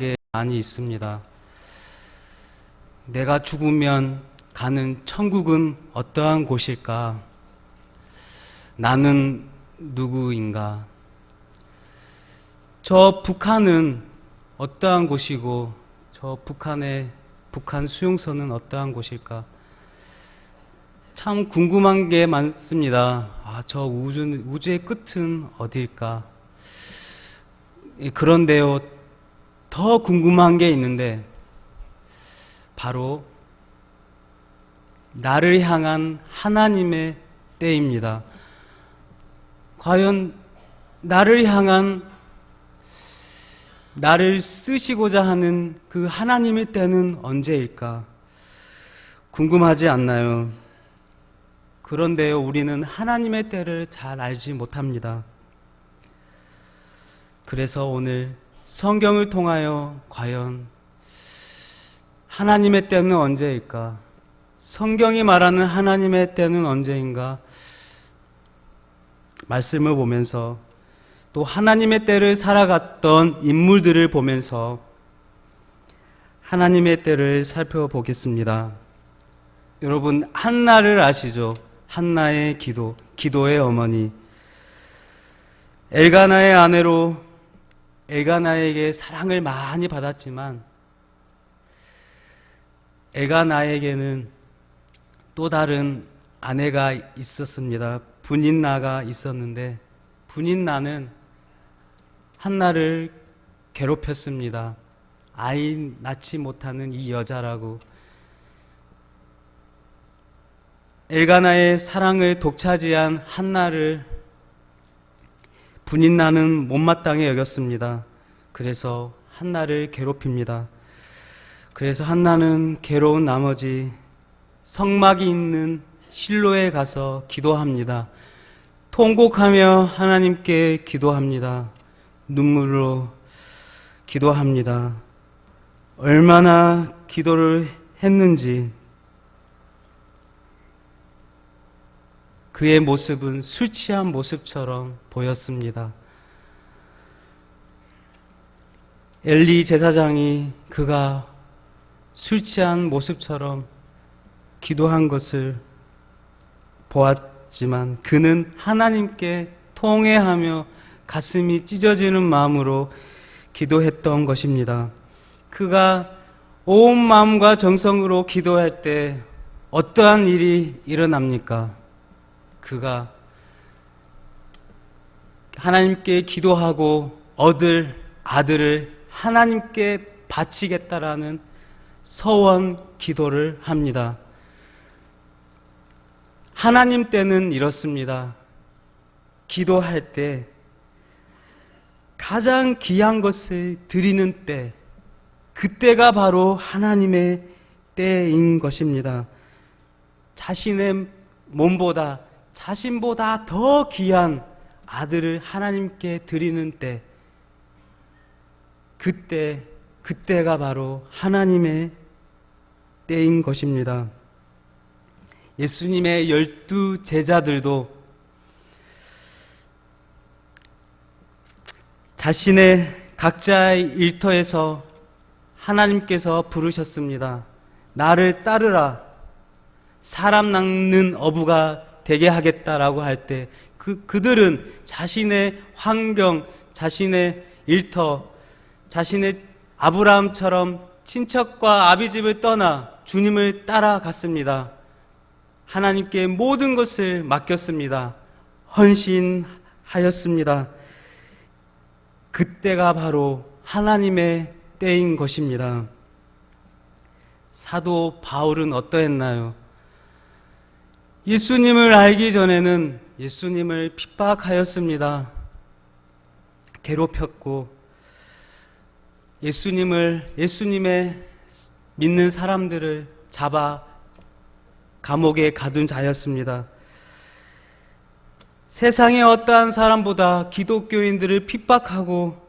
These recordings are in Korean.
게 많이 있습니다. 내가 죽으면 가는 천국은 어떠한 곳일까? 나는 누구인가? 저 북한은 어떠한 곳이고 저 북한 수용소는 어떠한 곳일까? 참 궁금한 게 많습니다. 저 우주의 끝은 어디일까? 그런데요, 더 궁금한 게 있는데 바로 나를 향한 하나님의 때입니다. 과연 나를 향한, 나를 쓰시고자 하는 그 하나님의 때는 언제일까? 궁금하지 않나요? 그런데요, 우리는 하나님의 때를 잘 알지 못합니다. 그래서 오늘 성경을 통하여 과연 하나님의 때는 언제일까? 성경이 말하는 하나님의 때는 언제인가? 말씀을 보면서 또 하나님의 때를 살아갔던 인물들을 보면서 하나님의 때를 살펴보겠습니다. 여러분, 한나를 아시죠? 한나의 기도의 어머니. 엘가나의 아내로 엘가나에게 사랑을 많이 받았지만 엘가나에게는 또 다른 아내가 있었습니다. 분인나가 있었는데 분인나는 한나를 괴롭혔습니다. 아이 낳지 못하는 이 여자라고. 엘가나의 사랑을 독차지한 한나를 분인나는 못마땅히 여겼습니다. 그래서 한나를 괴롭힙니다. 그래서 한나는 괴로운 나머지 성막이 있는 실로에 가서 기도합니다. 통곡하며 하나님께 기도합니다. 눈물로 기도합니다. 얼마나 기도를 했는지 그의 모습은 술 취한 모습처럼 보였습니다. 엘리 제사장이 그가 술 취한 모습처럼 기도한 것을 보았지만 그는 하나님께 통회하며 가슴이 찢어지는 마음으로 기도했던 것입니다. 그가 온 마음과 정성으로 기도할 때 어떠한 일이 일어납니까? 그가 하나님께 기도하고 얻을 아들을 하나님께 바치겠다라는 서원 기도를 합니다. 하나님 때는 이렇습니다. 기도할 때 가장 귀한 것을 드리는 때, 그때가 바로 하나님의 때인 것입니다. 자신의 몸보다, 자신보다 더 귀한 아들을 하나님께 드리는 때, 그때가 바로 하나님의 때인 것입니다. 예수님의 12 제자들도 자신의 각자의 일터에서 하나님께서 부르셨습니다. 나를 따르라. 사람 낚는 어부가 되게 하겠다라고 할 때 그들은 자신의 환경, 자신의 일터, 자신의 아브라함처럼 친척과 아비집을 떠나 주님을 따라갔습니다. 하나님께 모든 것을 맡겼습니다. 헌신하였습니다. 그때가 바로 하나님의 때인 것입니다. 사도 바울은 어떠했나요? 예수님을 알기 전에는 예수님을 핍박하였습니다. 괴롭혔고 예수님의 믿는 사람들을 잡아 감옥에 가둔 자였습니다. 세상의 어떠한 사람보다 기독교인들을 핍박하고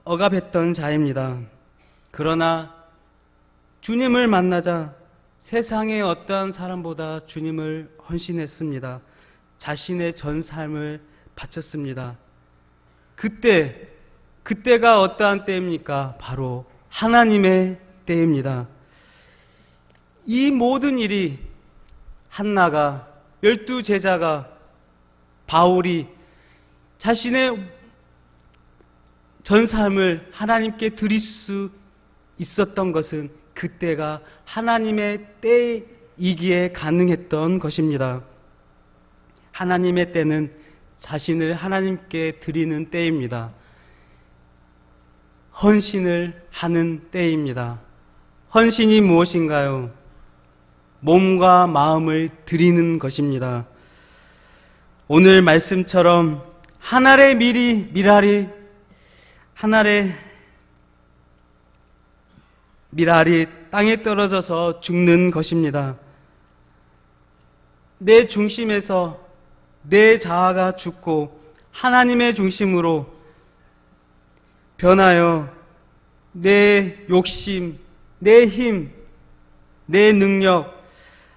억압했던 자입니다. 그러나 주님을 만나자 세상의 어떠한 사람보다 주님을 헌신했습니다. 자신의 전 삶을 바쳤습니다. 그때가 어떠한 때입니까? 바로 하나님의 때입니다. 이 모든 일이 한나가, 12제자가, 바울이 자신의 전 삶을 하나님께 드릴 수 있었던 것은 그때가 하나님의 때이기에 가능했던 것입니다. 하나님의 때는 자신을 하나님께 드리는 때입니다. 헌신을 하는 때입니다. 헌신이 무엇인가요? 몸과 마음을 드리는 것입니다. 오늘 말씀처럼 하늘의 밀알이 땅에 떨어져서 죽는 것입니다. 내 중심에서 내 자아가 죽고 하나님의 중심으로 변하여 내 욕심, 내 힘, 내 능력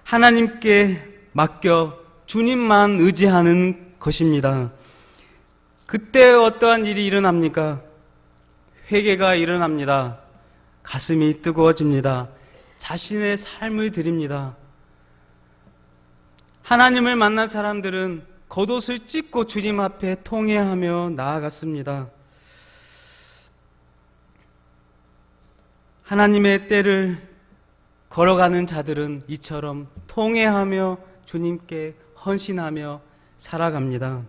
하나님께 맡겨 주님만 의지하는 것입니다. 그때 어떠한 일이 일어납니까? 회개가 일어납니다. 가슴이 뜨거워집니다. 자신의 삶을 드립니다. 하나님을 만난 사람들은 겉옷을 찢고 주님 앞에 통회하며 나아갔습니다. 하나님의 때를 걸어가는 자들은 이처럼 통회하며 주님께 헌신하며 살아갑니다.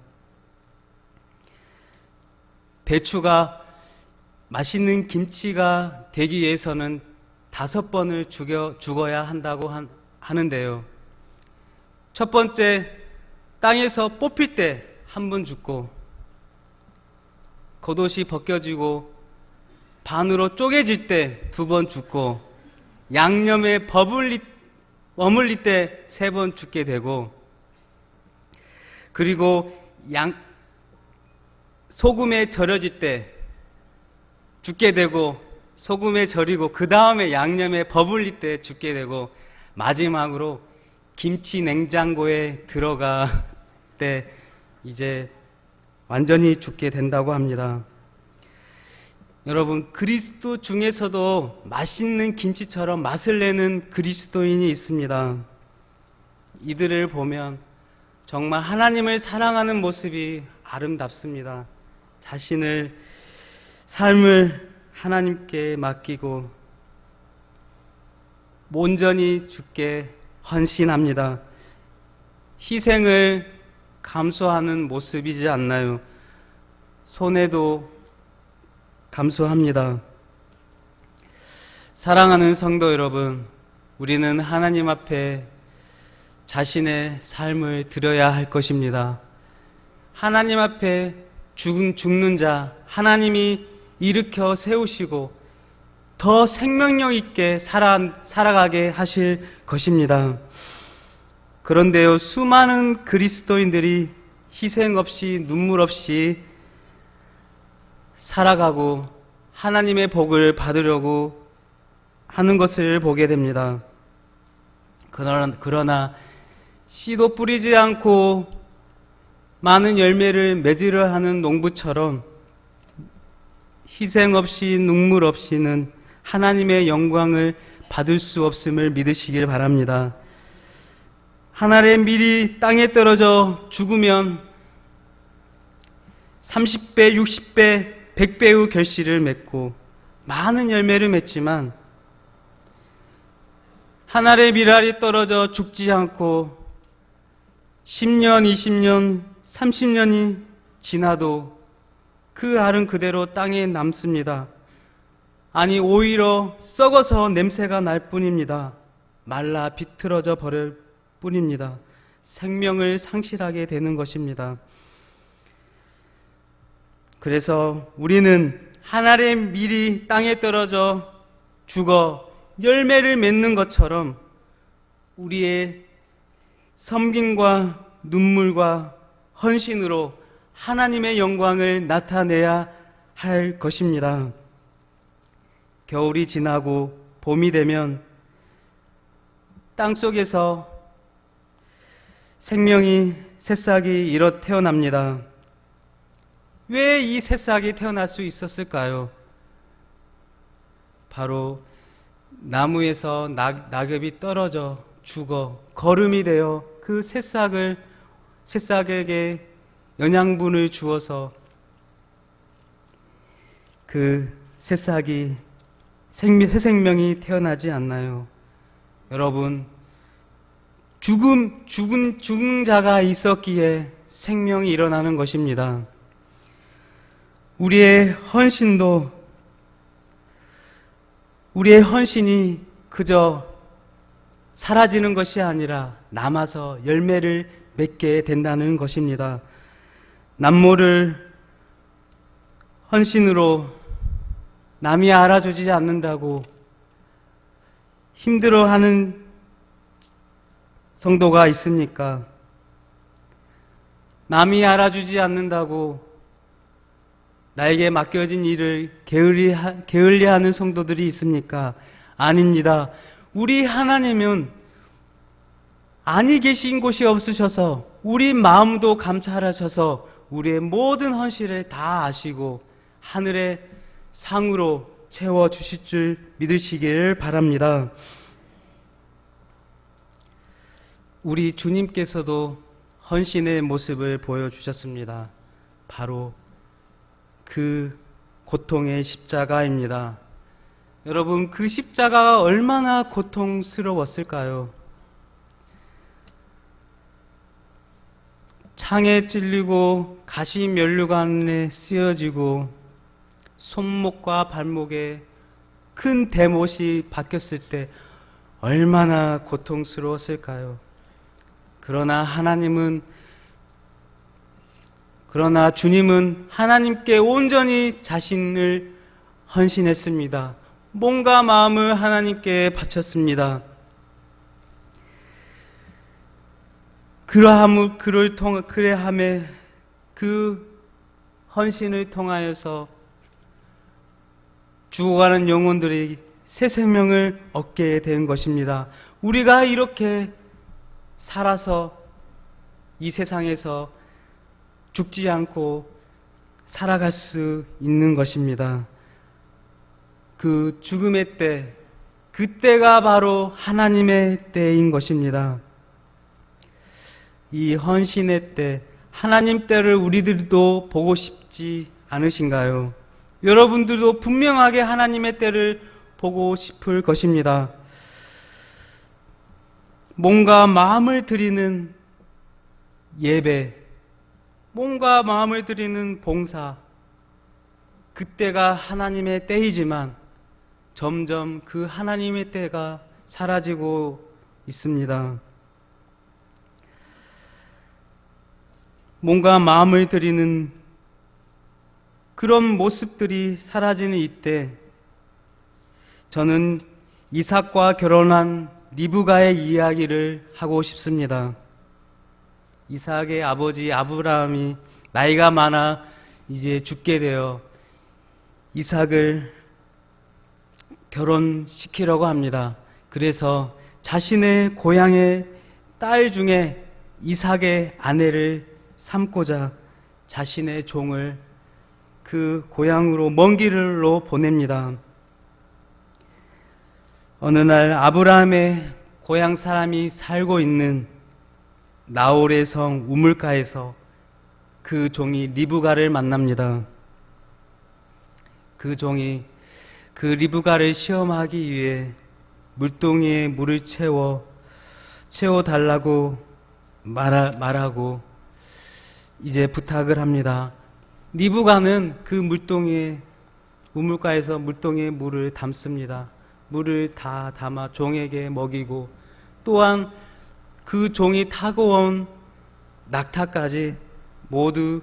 배추가 맛있는 김치가 되기 위해서는 5번을 죽어야 한다고 하는데요. 첫 번째, 땅에서 뽑힐 때 1번 죽고, 겉옷이 벗겨지고 반으로 쪼개질 때 2번 죽고, 양념에 머물릴 때 3번 죽게 되고, 그리고 소금에 절여질 때 죽게 되고, 소금에 절이고 그 다음에 양념에 버물릴 때 죽게 되고, 마지막으로 김치 냉장고에 들어가 때 이제 완전히 죽게 된다고 합니다. 여러분, 그리스도 중에서도 맛있는 김치처럼 맛을 내는 그리스도인이 있습니다. 이들을 보면 정말 하나님을 사랑하는 모습이 아름답습니다. 삶을 하나님께 맡기고 온전히 주께 헌신합니다. 희생을 감수하는 모습이지 않나요? 손해도 감수합니다. 사랑하는 성도 여러분, 우리는 하나님 앞에 자신의 삶을 드려야 할 것입니다. 하나님 앞에 죽는 자 하나님이 일으켜 세우시고 더 생명력 있게 살아가게 하실 것입니다. 그런데요, 수많은 그리스도인들이 희생 없이 눈물 없이 살아가고 하나님의 복을 받으려고 하는 것을 보게 됩니다. 그러나 씨도 뿌리지 않고 많은 열매를 맺으려 하는 농부처럼 희생 없이 눈물 없이는 하나님의 영광을 받을 수 없음을 믿으시길 바랍니다. 하늘의 밀이 땅에 떨어져 죽으면 30배, 60배, 100배의 결실을 맺고 많은 열매를 맺지만, 하늘의 밀알이 떨어져 죽지 않고 10년, 20년, 30년이 지나도 그 알은 그대로 땅에 남습니다. 아니, 오히려 썩어서 냄새가 날 뿐입니다. 말라 비틀어져 버릴 뿐입니다. 생명을 상실하게 되는 것입니다. 그래서 우리는 하늘의 밀이 땅에 떨어져 죽어 열매를 맺는 것처럼 우리의 섬김과 눈물과 헌신으로 하나님의 영광을 나타내야 할 것입니다. 겨울이 지나고 봄이 되면 땅속에서 생명이 새싹이 일어 태어납니다. 왜 이 새싹이 태어날 수 있었을까요? 바로 나무에서 낙엽이 떨어져 죽어 거름이 되어 그 새싹에게 영양분을 주어서 그 새싹이 새 생명이 태어나지 않나요? 여러분, 죽은 자가 있었기에 생명이 일어나는 것입니다. 우리의 헌신이 그저 사라지는 것이 아니라 남아서 열매를 맺게 된다는 것입니다. 남모를 헌신으로 남이 알아주지 않는다고 힘들어하는 성도가 있습니까? 남이 알아주지 않는다고 나에게 맡겨진 일을 게을리하는 성도들이 있습니까? 아닙니다. 우리 하나님은 아니 계신 곳이 없으셔서 우리 마음도 감찰하셔서 우리의 모든 헌신을 다 아시고 하늘의 상으로 채워주실 줄 믿으시길 바랍니다. 우리 주님께서도 헌신의 모습을 보여주셨습니다. 바로 그 고통의 십자가입니다. 여러분, 그 십자가가 얼마나 고통스러웠을까요? 창에 찔리고 가시 면류관에 쓰여지고 손목과 발목에 큰 대못이 박혔을 때 얼마나 고통스러웠을까요? 그러나 주님은 하나님께 온전히 자신을 헌신했습니다. 몸과 마음을 하나님께 바쳤습니다. 그러함에 그 헌신을 통하여서 죽어가는 영혼들이 새 생명을 얻게 된 것입니다. 우리가 이렇게 살아서 이 세상에서 죽지 않고 살아갈 수 있는 것입니다. 그 죽음의 때, 그때가 바로 하나님의 때인 것입니다. 이 헌신의 때, 하나님 때를 우리들도 보고 싶지 않으신가요? 여러분들도 분명하게 하나님의 때를 보고 싶을 것입니다. 몸과 마음을 드리는 예배, 몸과 마음을 드리는 봉사, 그때가 하나님의 때이지만 점점 그 하나님의 때가 사라지고 있습니다. 몸과 마음을 드리는 그런 모습들이 사라지는 이때, 저는 이삭과 결혼한 리브가의 이야기를 하고 싶습니다. 이삭의 아버지 아브라함이 나이가 많아 이제 죽게 되어 이삭을 결혼시키려고 합니다. 그래서 자신의 고향의 딸 중에 이삭의 아내를 삼고자 자신의 종을 그 고향으로 먼 길로 보냅니다. 어느 날 아브라함의 고향 사람이 살고 있는 나홀의 성 우물가에서 그 종이 리브가를 만납니다. 그 종이 그 리브가를 시험하기 위해 물동이에 물을 채워달라고 말하고 이제 부탁을 합니다. 리브가는 그 우물가에서 물동이에 물을 담습니다. 물을 다 담아 종에게 먹이고 또한 그 종이 타고 온 낙타까지 모두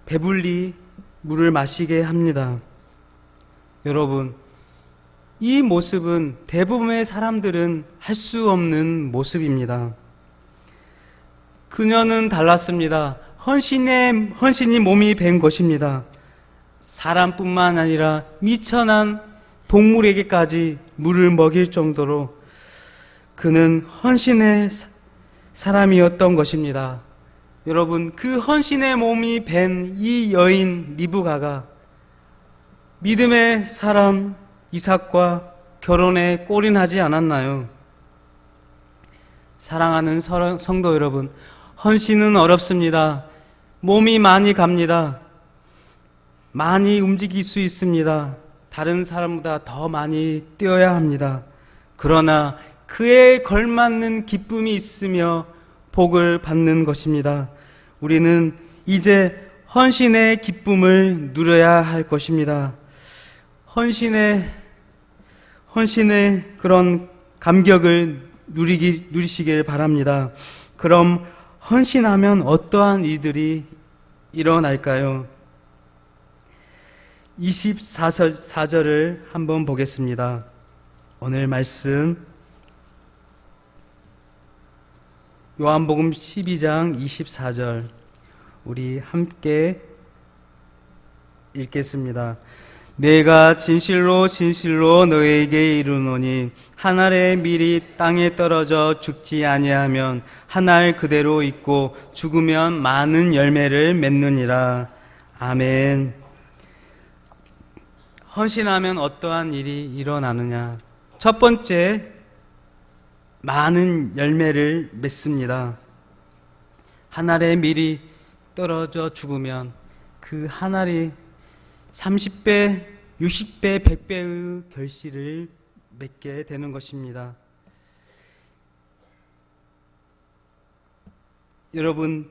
배불리 물을 마시게 합니다. 여러분, 이 모습은 대부분의 사람들은 할 수 없는 모습입니다. 그녀는 달랐습니다. 헌신이 몸이 밴 것입니다. 사람뿐만 아니라 미천한 동물에게까지 물을 먹일 정도로 그는 헌신의 사람이었던 것입니다. 여러분, 그 헌신의 몸이 밴 이 여인 리브가가 믿음의 사람 이삭과 결혼에 골인하지 않았나요? 사랑하는 성도 여러분, 헌신은 어렵습니다. 몸이 많이 갑니다. 많이 움직일 수 있습니다. 다른 사람보다 더 많이 뛰어야 합니다. 그러나 그에 걸맞는 기쁨이 있으며 복을 받는 것입니다. 우리는 이제 헌신의 기쁨을 누려야 할 것입니다. 헌신의 그런 감격을 누리시길 바랍니다. 그럼 헌신하면 어떠한 일들이 일어날까요? 24절을 한번 보겠습니다. 오늘 말씀 요한복음 12장 24절 우리 함께 읽겠습니다. 내가 진실로 진실로 너에게 이르노니 한 알의 밀이 땅에 떨어져 죽지 아니하면 한 알 그대로 있고 죽으면 많은 열매를 맺느니라. 아멘. 헌신하면 어떠한 일이 일어나느냐? 첫 번째, 많은 열매를 맺습니다. 한 알의 밀이 떨어져 죽으면 그 한 알이 30배, 60배, 100배의 결실을 맺게 되는 것입니다. 여러분,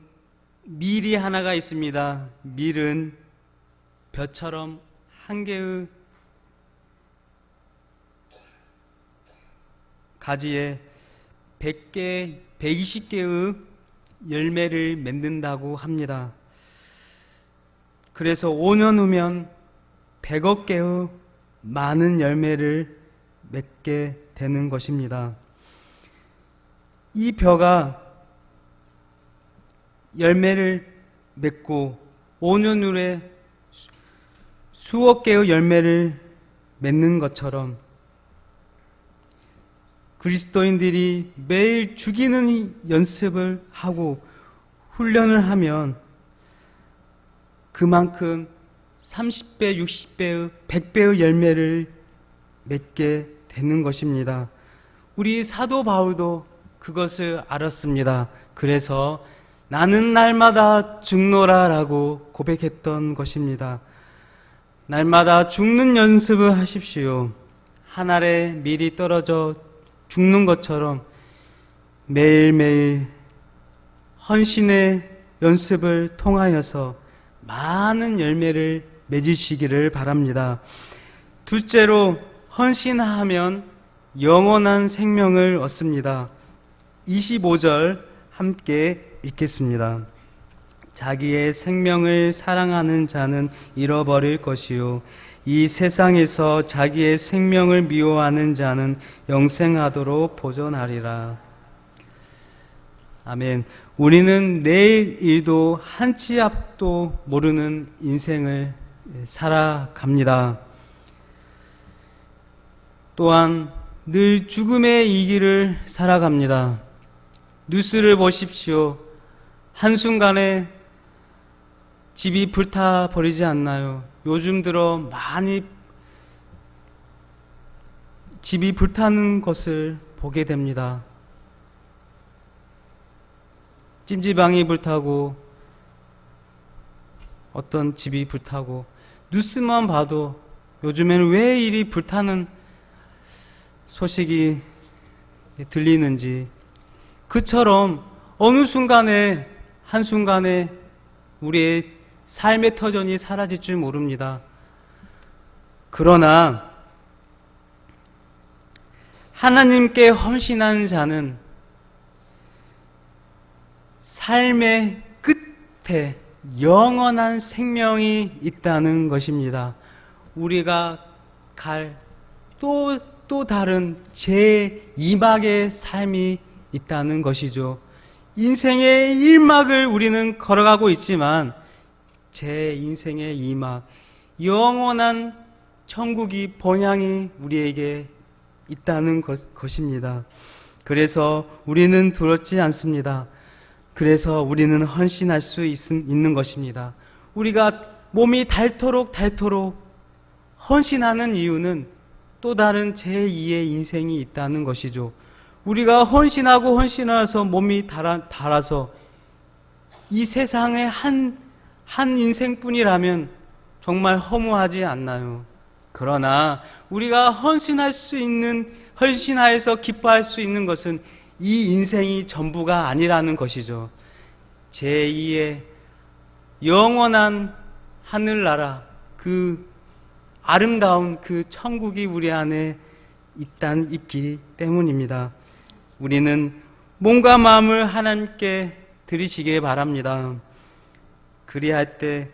밀이 하나가 있습니다. 밀은 벼처럼 한 개의 가지에 100개, 120개의 열매를 맺는다고 합니다. 그래서 5년 후면 100억 개의 많은 열매를 맺게 되는 것입니다. 이 벼가 열매를 맺고 5년 후에 수억 개의 열매를 맺는 것처럼 그리스도인들이 매일 죽이는 연습을 하고 훈련을 하면 그만큼 30배, 60배의, 100배의 열매를 맺게 되는 것입니다. 우리 사도 바울도 그것을 알았습니다. 그래서 나는 날마다 죽노라 라고 고백했던 것입니다. 날마다 죽는 연습을 하십시오. 한 알의 밀이 떨어져 죽는 것처럼 매일매일 헌신의 연습을 통하여서 많은 열매를 맺으시기를 바랍니다. 둘째로, 헌신하면 영원한 생명을 얻습니다. 25절 함께 읽겠습니다. 자기의 생명을 사랑하는 자는 잃어버릴 것이요 이 세상에서 자기의 생명을 미워하는 자는 영생하도록 보존하리라. 아멘. 우리는 내일 일도 한 치 앞도 모르는 인생을 살아갑니다. 또한 늘 죽음의 이 길을 살아갑니다. 뉴스를 보십시오. 한순간에 집이 불타버리지 않나요? 요즘 들어 많이 집이 불타는 것을 보게 됩니다. 찜질방이 불타고 어떤 집이 불타고 뉴스만 봐도 요즘에는 왜 이리 불타는 소식이 들리는지, 그처럼 어느 순간에 한순간에 우리의 삶의 터전이 사라질 줄 모릅니다. 그러나 하나님께 헌신한 자는 삶의 끝에 영원한 생명이 있다는 것입니다. 우리가 갈 또 다른 제2막의 삶이 있다는 것이죠. 인생의 1막을 우리는 걸어가고 있지만 제 인생의 2막, 영원한 천국이 본향이 우리에게 있다는 것입니다. 그래서 우리는 두렵지 않습니다. 그래서 우리는 헌신할 수 있는 것입니다. 우리가 몸이 닳도록 헌신하는 이유는 또 다른 제2의 인생이 있다는 것이죠. 우리가 헌신해서 몸이 닳아서 이 세상의 한 인생뿐이라면 정말 허무하지 않나요? 그러나 우리가 헌신하여서 기뻐할 수 있는 것은 이 인생이 전부가 아니라는 것이죠. 제2의 영원한 하늘나라, 그 아름다운 그 천국이 우리 안에 있기 때문입니다. 우리는 몸과 마음을 하나님께 드리시기 바랍니다. 그리할 때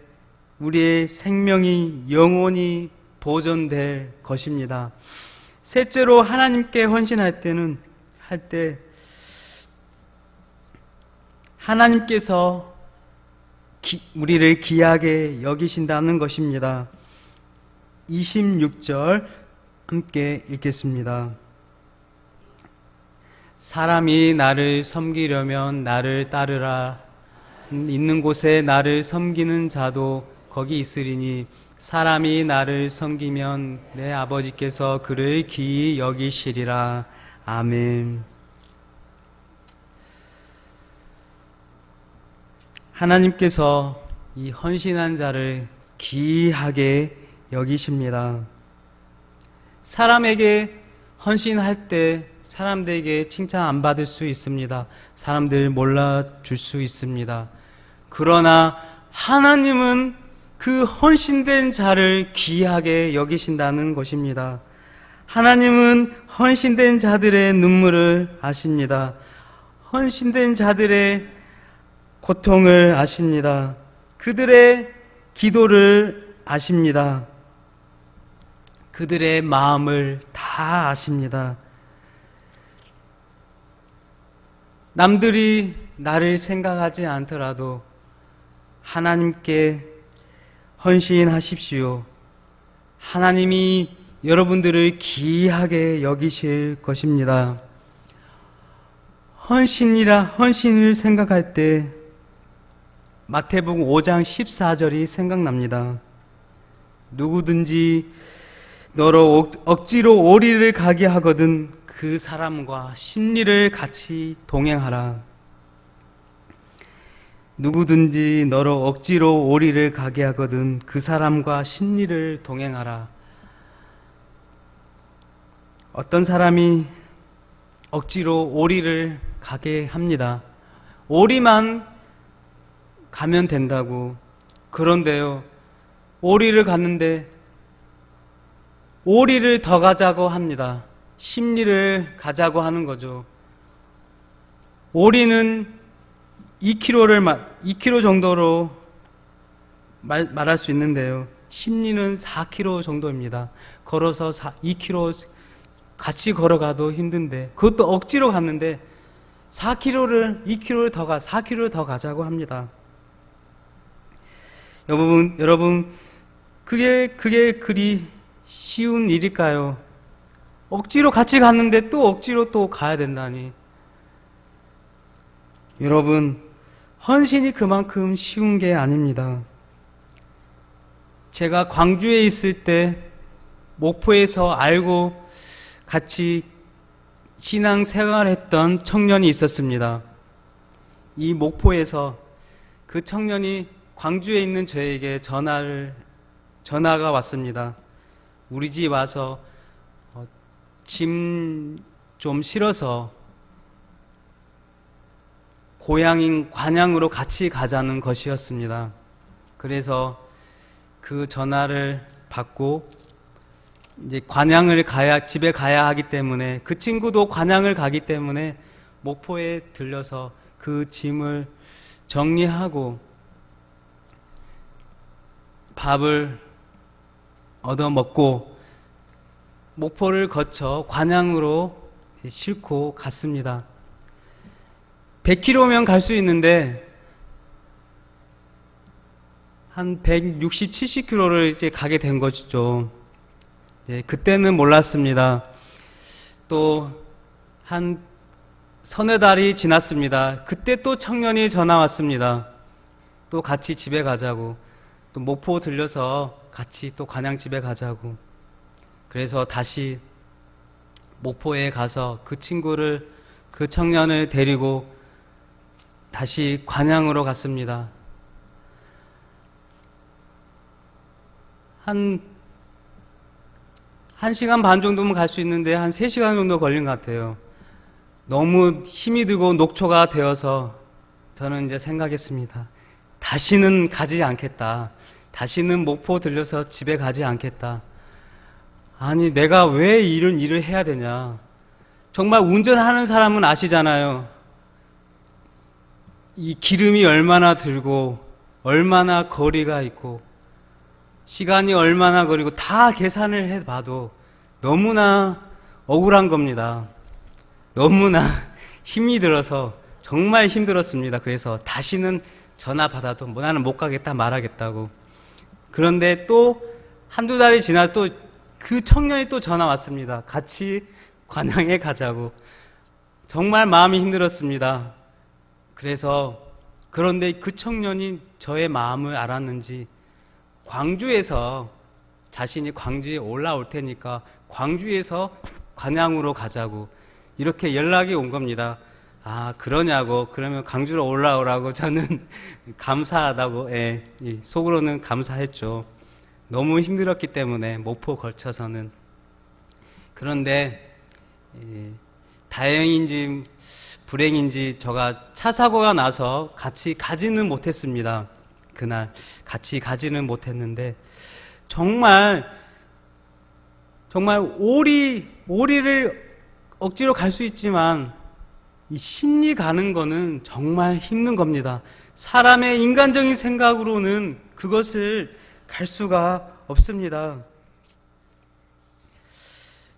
우리의 생명이 영원히 보존될 것입니다. 셋째로 하나님께 헌신할 때 하나님께서 우리를 귀하게 여기신다는 것입니다. 26절 함께 읽겠습니다. 사람이 나를 섬기려면 나를 따르라. 있는 곳에 나를 섬기는 자도 거기 있으리니 사람이 나를 섬기면 내 아버지께서 그를 귀히 여기시리라. 아멘. 하나님께서 이 헌신한 자를 귀하게 여기십니다. 사람에게 헌신할 때 사람들에게 칭찬 안 받을 수 있습니다. 사람들 몰라줄 수 있습니다. 그러나 하나님은 그 헌신된 자를 귀하게 여기신다는 것입니다. 하나님은 헌신된 자들의 눈물을 아십니다. 헌신된 자들의 고통을 아십니다. 그들의 기도를 아십니다. 그들의 마음을 다 아십니다. 남들이 나를 생각하지 않더라도 하나님께 헌신하십시오. 하나님이 여러분들을 귀하게 여기실 것입니다. 헌신을 생각할 때 마태복음 5장 14절이 생각납니다. 누구든지 너로 억지로 오리를 가게 하거든 그 사람과 심리를 같이 동행하라. 누구든지 너로 억지로 오리를 가게 하거든 그 사람과 심리를 동행하라. 어떤 사람이 억지로 오리를 가게 합니다. 오리만 가면 된다고. 그런데요, 오리를 갔는데 오리를 더 가자고 합니다. 심리를 가자고 하는 거죠. 오리는 2km 정도로 말할 수 있는데요. 심리는 4km 정도입니다. 걸어서 2km 같이 걸어가도 힘든데, 그것도 억지로 갔는데 2km를 더 가자고 합니다. 여러분, 그게 그리 쉬운 일일까요? 억지로 같이 갔는데 또 억지로 또 가야 된다니. 여러분, 헌신이 그만큼 쉬운 게 아닙니다. 제가 광주에 있을 때 목포에서 알고 같이 신앙 생활했던 청년이 있었습니다. 이 목포에서 그 청년이 광주에 있는 저에게 전화가 왔습니다. 우리 집 와서 짐 좀 실어서 고향인 관양으로 같이 가자는 것이었습니다. 그래서 그 전화를 받고 이제 집에 가야 하기 때문에, 그 친구도 관양을 가기 때문에 목포에 들려서 그 짐을 정리하고 밥을 얻어 먹고 목포를 거쳐 관양으로 싣고 갔습니다. 100km면 갈 수 있는데 한 160, 70km를 이제 가게 된 것이죠. 그때는 몰랐습니다. 또 한 서너 달이 지났습니다. 그때 또 청년이 전화 왔습니다. 또 같이 집에 가자고, 또 목포 들려서 같이 또 관양집에 가자고. 그래서 다시 목포에 가서 그 친구를, 그 청년을 데리고 다시 관양으로 갔습니다. 한 1시간 반 정도면 갈 수 있는데 한 3시간 정도 걸린 것 같아요. 너무 힘이 들고 녹초가 되어서 저는 이제 생각했습니다. 다시는 가지 않겠다. 다시는 목포 들려서 집에 가지 않겠다. 아니, 내가 왜 이런 일을 해야 되냐. 정말 운전하는 사람은 아시잖아요. 이 기름이 얼마나 들고 얼마나 거리가 있고 시간이 얼마나 걸리고 다 계산을 해봐도 너무나 억울한 겁니다. 너무나 힘이 들어서 정말 힘들었습니다. 그래서 다시는 전화 받아도 나는 못 가겠다 말하겠다고. 그런데 또 한두 달이 지나 또 그 청년이 또 전화 왔습니다. 같이 관양에 가자고. 정말 마음이 힘들었습니다. 그런데 그 청년이 저의 마음을 알았는지 광주에서 자신이 광주에 올라올 테니까 광주에서 관양으로 가자고 이렇게 연락이 온 겁니다. 아, 그러냐고. 그러면 광주로 올라오라고 저는 감사하다고, 속으로는 감사했죠. 너무 힘들었기 때문에 목포 걸쳐서는. 그런데 다행인지 불행인지 제가 차 사고가 나서 같이 가지는 못했습니다. 그날 같이 가지는 못했는데 정말 오리를 억지로 갈 수 있지만 이 심리 가는 거는 정말 힘든 겁니다. 사람의 인간적인 생각으로는 그것을 갈 수가 없습니다.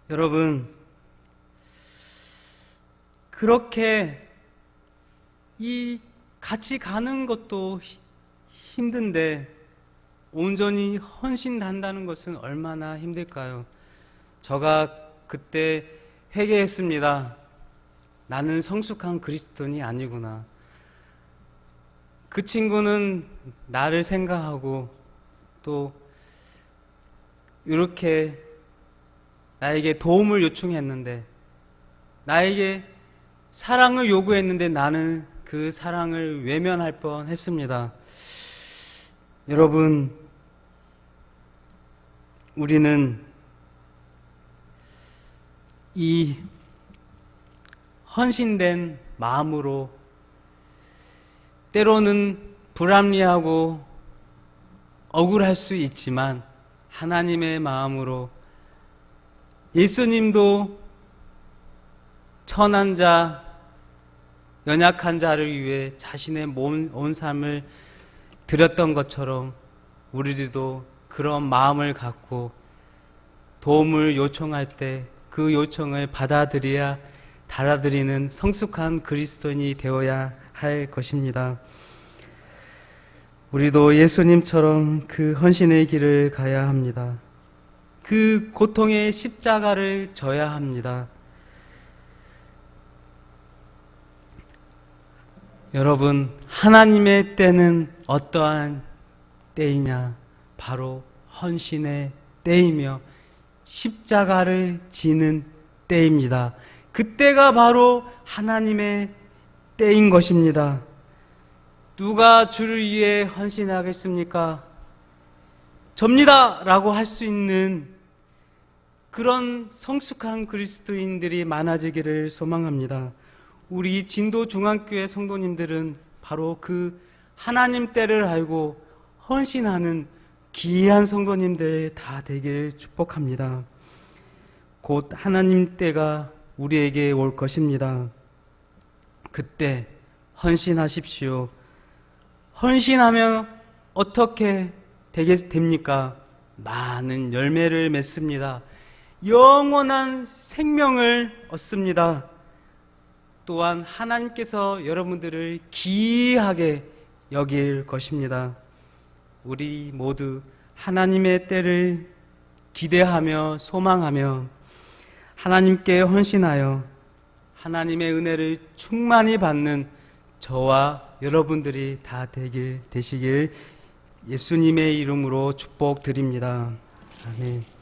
여러분, 그렇게 이 같이 가는 것도 힘든데 온전히 헌신한다는 것은 얼마나 힘들까요? 제가 그때 회개했습니다. 나는 성숙한 그리스도인이 아니구나. 그 친구는 나를 생각하고 또 이렇게 나에게 도움을 요청했는데, 나에게 사랑을 요구했는데 나는 그 사랑을 외면할 뻔 했습니다. 여러분, 우리는 이 헌신된 마음으로 때로는 불합리하고 억울할 수 있지만 하나님의 마음으로 예수님도 천한 자, 연약한 자를 위해 자신의 온 삶을 드렸던 것처럼 우리들도 그런 마음을 갖고 도움을 요청할 때 그 요청을 받아들이는 성숙한 그리스도인이 되어야 할 것입니다. 우리도 예수님처럼 그 헌신의 길을 가야 합니다. 그 고통의 십자가를 져야 합니다. 여러분, 하나님의 때는 어떠한 때이냐? 바로 헌신의 때이며 십자가를 지는 때입니다. 그때가 바로 하나님의 때인 것입니다. 누가 주를 위해 헌신하겠습니까? 접니다! 라고 할 수 있는 그런 성숙한 그리스도인들이 많아지기를 소망합니다. 우리 진도 중앙교회 성도님들은 바로 그 하나님 때를 알고 헌신하는 귀한 성도님들 다 되기를 축복합니다. 곧 하나님 때가 우리에게 올 것입니다. 그때 헌신하십시오. 헌신하면 어떻게 됩니까? 많은 열매를 맺습니다. 영원한 생명을 얻습니다. 또한 하나님께서 여러분들을 귀하게 여길 것입니다. 우리 모두 하나님의 때를 기대하며 소망하며 하나님께 헌신하여 하나님의 은혜를 충만히 받는 저와 여러분들이 다 되시길 예수님의 이름으로 축복드립니다. 아멘.